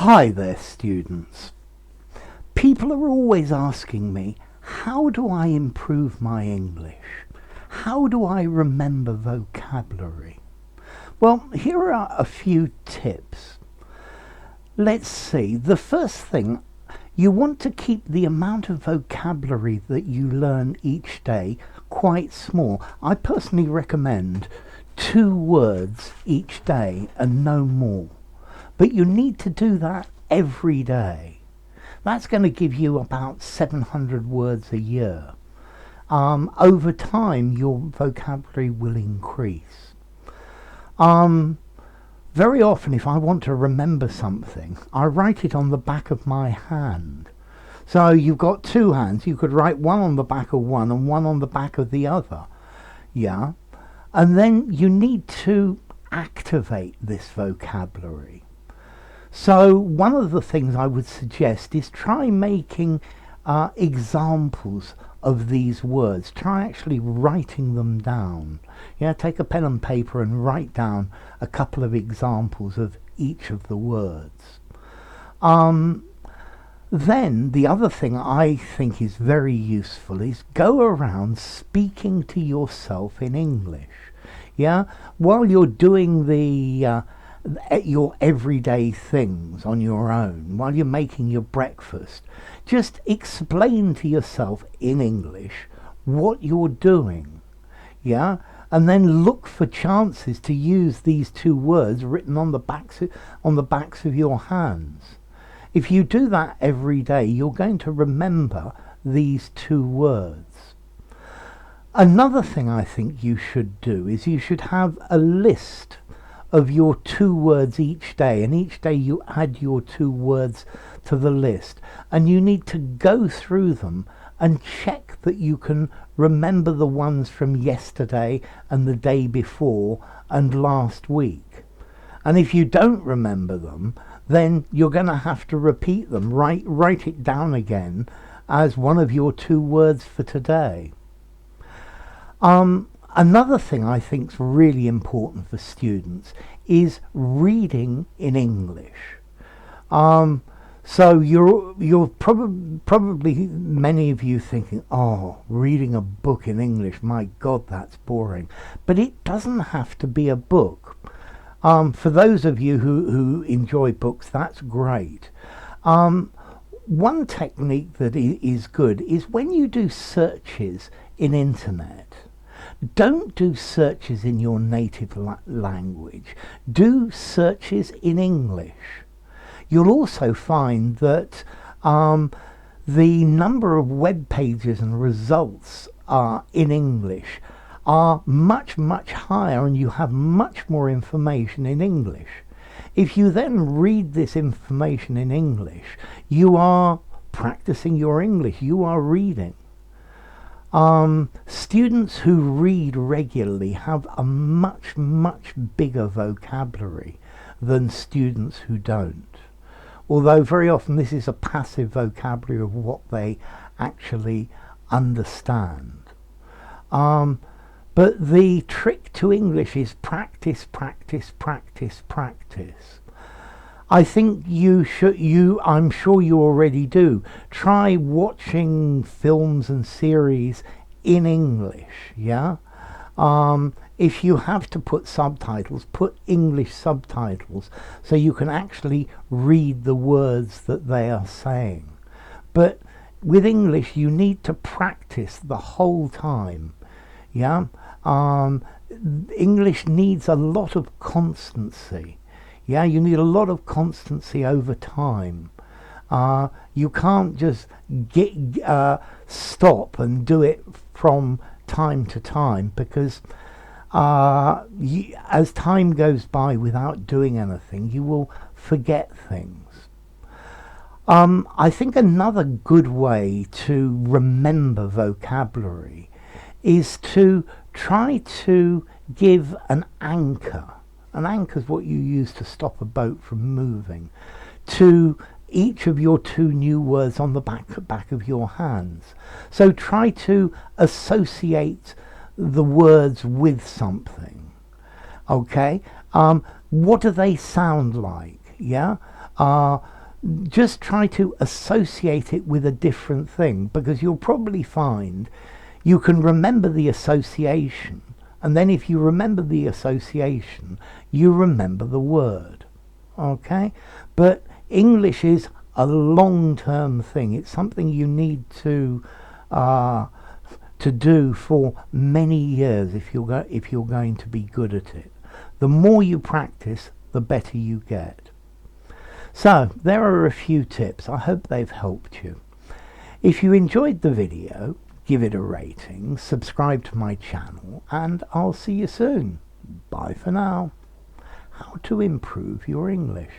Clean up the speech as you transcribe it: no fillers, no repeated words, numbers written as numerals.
Hi there, students. People are always asking me, how do I improve my English? How do I remember vocabulary? Well, here are a few tips. Let's see. The first thing, you want to keep the amount of vocabulary that you learn each day quite small. I personally recommend 2 words each day and no more. But you need to do that every day. That's going to give you about 700 words a year. Over time, your vocabulary will increase. Very often, if I want to remember something, I write it on the back of my hand. So you've got 2 hands. You could write one on the back of one and one on the back of the other. Yeah. And then you need to activate this vocabulary. So one of the things I would suggest is try making examples of these words. Try actually writing them down. Yeah, take a pen and paper and write down a couple of examples of each of the words. Then the other thing I think is very useful is go around speaking to yourself in English. Yeah, while you're doing your everyday things on your own, while you're making your breakfast, just explain to yourself in English what you're doing. Yeah, and then look for chances to use these 2 words written on the backs of your hands. If you do that every day, you're going to remember these 2 words. Another thing I think you should do is you should have a list of your 2 words each day, and each day you add your 2 words to the list, and you need to go through them and check that you can remember the ones from yesterday and the day before and last week. And if you don't remember them, then you're going to have to repeat them. Write it down again as one of your 2 words for today. Another thing I think is really important for students is reading in English. So you're probably many of you thinking, oh, reading a book in English, my God, that's boring. But it doesn't have to be a book. For those of you who enjoy books, that's great. One technique that is good is when you do searches in internet, don't do searches in your native language. Do searches in English. You'll also find that the number of web pages and results in English are much, much higher, and you have much more information in English. If you then read this information in English, you are practicing your English. You are reading. Students who read regularly have a much, much bigger vocabulary than students who don't. Although very often this is a passive vocabulary of what they actually understand. But the trick to English is practice, practice, practice, practice. I think I'm sure you already do. Try watching films and series in English, yeah? If you have to put subtitles, put English subtitles so you can actually read the words that they are saying. But with English, you need to practice the whole time, yeah? English needs a lot of constancy. Yeah, you need a lot of constancy over time. You can't just stop and do it from time to time, because as time goes by without doing anything, you will forget things. I think another good way to remember vocabulary is to try to give an anchor. An anchor is what you use to stop a boat from moving, to each of your 2 new words on the back of your hands. So try to associate the words with something. Okay? What do they sound like? Yeah? just try to associate it with a different thing, because you'll probably find you can remember the association, and then if you remember the association, you remember the word. Okay? But English is a long-term thing. It's something you need to do for many years if you're going to be good at it. The more you practice, the better you get. So there are a few tips. I hope they've helped you. If you enjoyed the video, give it a rating, subscribe to my channel, and I'll see you soon. Bye for now. How to improve your English.